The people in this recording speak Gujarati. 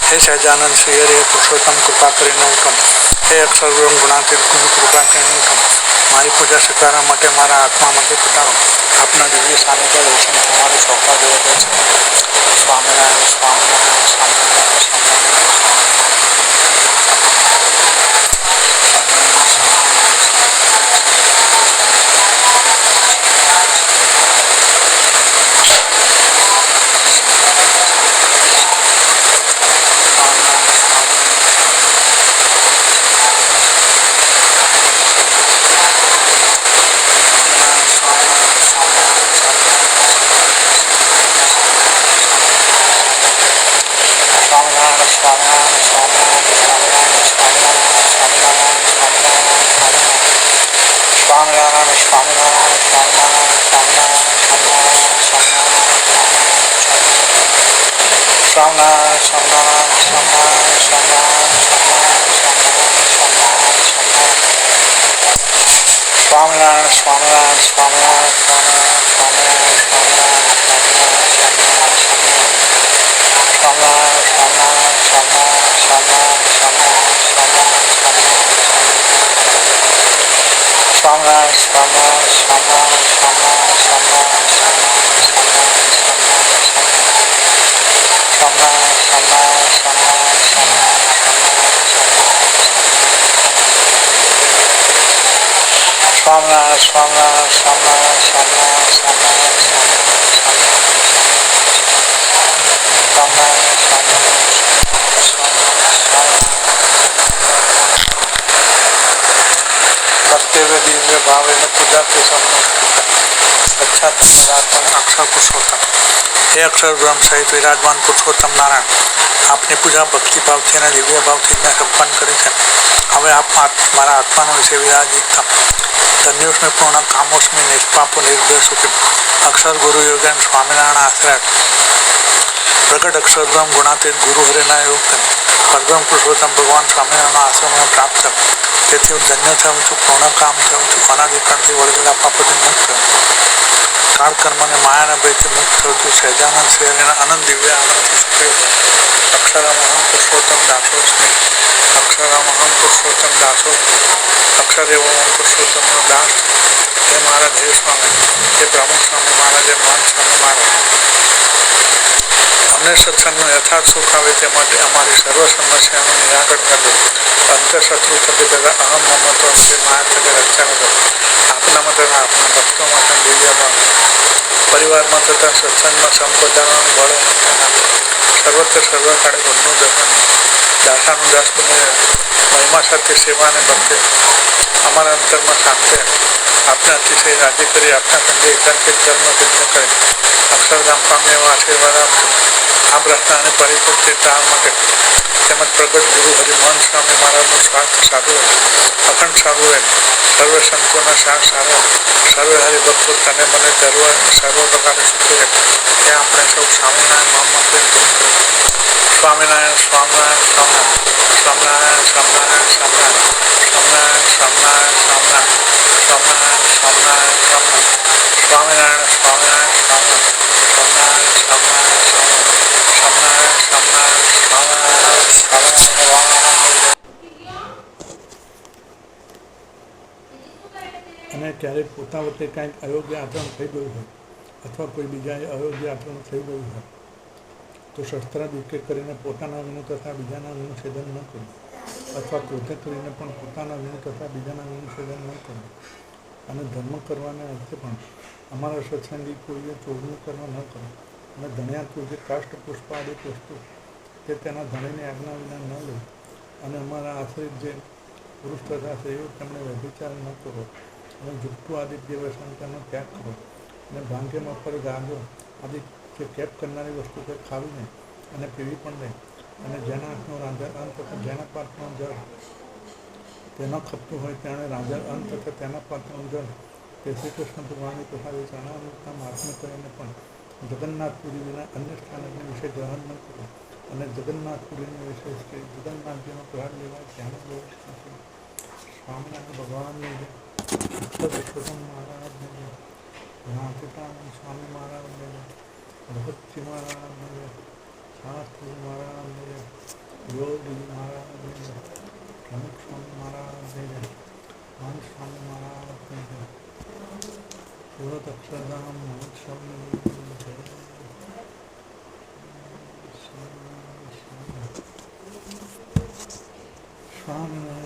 हे સહજાનંદ શ્રી હરે પુરુષોત્તમ કૃપા કરીને ઉત્તમ, હે અક્ષર ગુણાતીત ગુરુ કૃપા કરીને ઉત્તમ, મારી પૂજા સ્વીકારવા માટે મારા આત્મામાંથી પધારો. આપના દિવ્ય સાનિધ્ય દર્શનથી મારું સૌભાગ્ય વધે છે. સ્વામિનારાયણ સ્વામિનારાયણ સ્વામિનારાયણ हे अक्षर ब्रह्म सहित विराजमान पुरुषोत्तम नारायण, आपની પૂજા ભક્તિભાવથી અને દિવ્ય ભાવથી મેં સંપન્ન કરી છે. હવે આપ મારા આત્માનો વિશે વિરાજિત થા. ધન્યોસ્મી પૂર્ણ કામોસ્મી નિષ્પાપો નિર્ભય સુખી. અક્ષર ગુરુ યોગન સ્વામિનારાયણ આશ્રય પ્રગટ અક્ષર બ્રહ્મ ગુણાતીત ગુરુ હરિના યોગ પરબ્રહ્મ પુરુષોત્તમ ભગવાન સ્વામિનારાયણ આશ્રમ પ્રાપ્ત. તેથી હું ધન્ય થયું છું, પૂર્ણ કામ થયું છું, અનાદિકાળથી વળગેલા પાપોથી મુક્ત થયું, કાળ કર્મ અને માયાના ભયથી મુક્ત થયું છું. સહજાનંદ શ્રી હરિના અનંત દિવ્ય આનંદથી સુખી છું. અક્ષરમહં પુરુષોત્તમ દાસોસ્મી, અક્ષરમહં પુરુષોત્તમ દાસોસ્મી, અક્ષર એવં પુરુષોત્તમનો દાસ. હે મારા દેવ સ્વામી, હે પ્રમુખ સ્વામી મહારાજ, હે મહંત સ્વામી મહારાજ, અમને સત્સંગનું યથાર્થ સુખ આવે તે માટે અમારી સર્વ સમસ્યાનું નિરાકરણ કરજો. અંતઃશત્રુ થકી તથા અહમ મમતો અંતે માયા થકી રક્ષા કરજો. આપનામાં તથા આપના ભક્તોમાં તથા દિવ્ય ભાવ પરિવારમાં તથા સત્સંગમાં સંપદાનું બળ સર્વત્ર સર્વકાળે ગુણનું દર્શન દાસાનું દાસ બને મહિમા સાથે સેવા અને ભક્તિ અમારા અંતરમાં શાંતિ આપને અતિશય રાજી કરી આપના સંગે એકાંતિક ધર્મ સિદ્ધ કરે અક્ષરધામ પામે એવા આશીર્વાદ આપજો. આ પ્રશ્નાને પરિપૂર્તિ તાર માટે તેમજ પ્રગટ ગુરુ હરિમહંત સ્વામી મહારાજનું સ્વાસ્થ્ય સારું રહે, અખંડ સારું રહે, સર્વ સંતોના સાથ સારા, સર્વ હરિભક્તો તને મને સર્વ પ્રકારે સુખી રહે. ત્યાં આપણે સૌ સ્વામિનારાયણ મહામંત્રી ધૂમ કરીએ. સ્વામિનારાયણ સ્વામિનારાયણ સ્વામિનારાયણ સ્વામિનારાયણ સ્વામિનારાયણ સ્વામિનારાયણ સ્વામિનારાયણ સ્વામિનારાયણ સ્વામિનારાયણ સ્વામિનારાયણ સ્વામિનારાયણ સ્વામિનારાયણ સ્વામિનારાયણ સ્વામિનારાયણ સ્વામિનારાયણ અને ક્યારેક પોતા વચ્ચે કાંઈક અયોગ્ય આચરણ થઈ ગયું હોય અથવા કોઈ બીજાએ અયોગ્ય આચરણ થઈ ગયું હોય તો શસ્ત્રાદ ઉપયોગ કરીને પોતાના વિનું તથા બીજાના વિનું છેદન ન કરવું, અથવા ક્રોધે કરીને પણ પોતાના વિનું તથા બીજાના વિનું છેદન ન કરવું. અને ધર્મ કરવાને અર્થે પણ અમારા સત્સંગી કોઈએ ચોરનું કર્મ ન કરવું અને ધણ્યાતું જે કાષ્ટ પુષ્પ આદિક વસ્તુ તે તેના ધણીની આજ્ઞા વિના ન લેવું. અને અમારા આશ્રિત જે પુરુષ તથા સ્ત્રીઓ તેમણે વ્યભિચાર ન કરો અને જુઠ્ઠું આદિ જે વ્યસન તેનો ત્યાગ કરો અને ભાંગે મફર ગાજો આદિ જે કેપ કરનારી વસ્તુ તે ખાવી નહીં અને પીવી પણ નહીં. અને જેના હાથનો રાંધણ અંત તથા જેના પાત્રનું જળ તેના ખપતું હોય તેણે રાંધણ અંત તથા તેના પાત્રનું જળ તે શ્રી કૃષ્ણ ભગવાનની પ્રસાદે ચરણામૃતના મહાત્મ્ય કરીને પણ જગન્નાથપુરી વિના અન્ય સ્થાનકને વિશે ગ્રહણ ન કરો. અને જગન્નાથપુરીનો વિશેષ કે જગન્નાથજીનો પ્રહાર લેવા ત્યાં બહુ નથી. સ્વામિનારાયણ ભગવાનની જય, પુરુષોત્તમ મહારાજને જય, નાથિતાનંદ સ્વામી મહારાજને જય, ભગતજી મહારાજને જય, શાસ્ત્રી મહારાજને જય. યોગી મહારાજની જય, પ્રમુખ સ્વામી મહારાજની જય, મહંત સ્વામી મહારાજની જય, સુરત અક્ષરધામ મહંત સ્વામીની જય. સ્વામિનારાયણ.